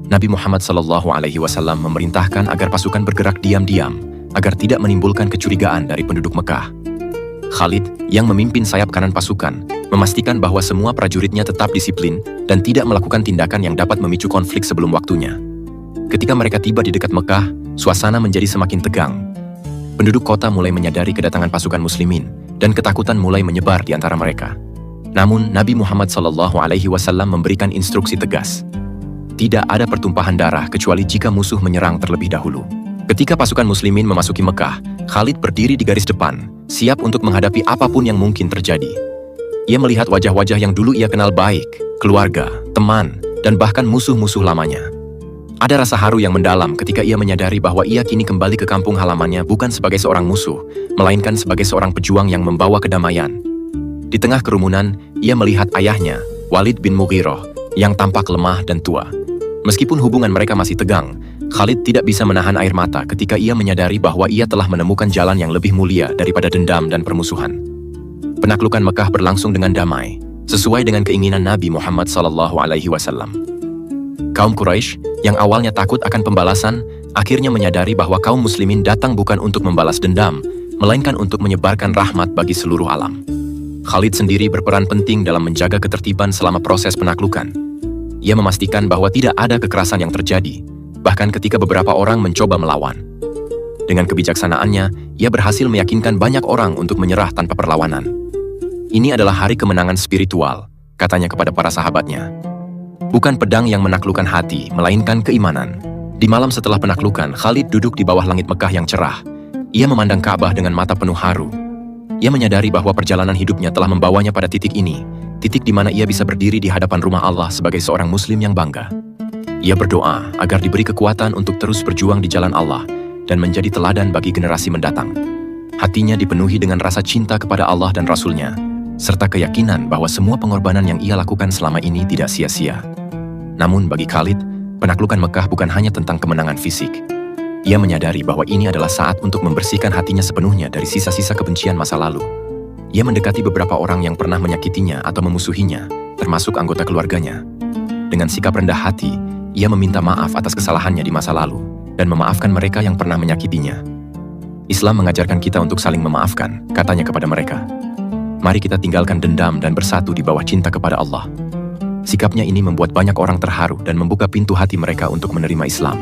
Nabi Muhammad SAW memerintahkan agar pasukan bergerak diam-diam, agar tidak menimbulkan kecurigaan dari penduduk Mekah. Khalid, yang memimpin sayap kanan pasukan, memastikan bahwa semua prajuritnya tetap disiplin dan tidak melakukan tindakan yang dapat memicu konflik sebelum waktunya. Ketika mereka tiba di dekat Mekah, suasana menjadi semakin tegang. Penduduk kota mulai menyadari kedatangan pasukan muslimin, dan ketakutan mulai menyebar di antara mereka. Namun, Nabi Muhammad SAW memberikan instruksi tegas. Tidak ada pertumpahan darah kecuali jika musuh menyerang terlebih dahulu. Ketika pasukan muslimin memasuki Mekah, Khalid berdiri di garis depan, siap untuk menghadapi apapun yang mungkin terjadi. Ia melihat wajah-wajah yang dulu ia kenal baik, keluarga, teman, dan bahkan musuh-musuh lamanya. Ada rasa haru yang mendalam ketika ia menyadari bahwa ia kini kembali ke kampung halamannya bukan sebagai seorang musuh, melainkan sebagai seorang pejuang yang membawa kedamaian. Di tengah kerumunan, ia melihat ayahnya, Walid bin Mughirah, yang tampak lemah dan tua. Meskipun hubungan mereka masih tegang, Khalid tidak bisa menahan air mata ketika ia menyadari bahwa ia telah menemukan jalan yang lebih mulia daripada dendam dan permusuhan. Penaklukan Mekah berlangsung dengan damai, sesuai dengan keinginan Nabi Muhammad SAW. Kaum Quraisy, yang awalnya takut akan pembalasan, akhirnya menyadari bahwa kaum muslimin datang bukan untuk membalas dendam, melainkan untuk menyebarkan rahmat bagi seluruh alam. Khalid sendiri berperan penting dalam menjaga ketertiban selama proses penaklukan. Ia memastikan bahwa tidak ada kekerasan yang terjadi, bahkan ketika beberapa orang mencoba melawan. Dengan kebijaksanaannya, ia berhasil meyakinkan banyak orang untuk menyerah tanpa perlawanan. Ini adalah hari kemenangan spiritual, katanya kepada para sahabatnya. Bukan pedang yang menaklukkan hati, melainkan keimanan. Di malam setelah penaklukan, Khalid duduk di bawah langit Mekah yang cerah. Ia memandang Ka'bah dengan mata penuh haru. Ia menyadari bahwa perjalanan hidupnya telah membawanya pada titik ini, titik di mana ia bisa berdiri di hadapan rumah Allah sebagai seorang muslim yang bangga. Ia berdoa agar diberi kekuatan untuk terus berjuang di jalan Allah dan menjadi teladan bagi generasi mendatang. Hatinya dipenuhi dengan rasa cinta kepada Allah dan Rasul-Nya, serta keyakinan bahwa semua pengorbanan yang ia lakukan selama ini tidak sia-sia. Namun bagi Khalid, penaklukan Mekah bukan hanya tentang kemenangan fisik. Ia menyadari bahwa ini adalah saat untuk membersihkan hatinya sepenuhnya dari sisa-sisa kebencian masa lalu. Ia mendekati beberapa orang yang pernah menyakitinya atau memusuhinya, termasuk anggota keluarganya. Dengan sikap rendah hati, ia meminta maaf atas kesalahannya di masa lalu, dan memaafkan mereka yang pernah menyakitinya. Islam mengajarkan kita untuk saling memaafkan, katanya kepada mereka. Mari kita tinggalkan dendam dan bersatu di bawah cinta kepada Allah. Sikapnya ini membuat banyak orang terharu dan membuka pintu hati mereka untuk menerima Islam.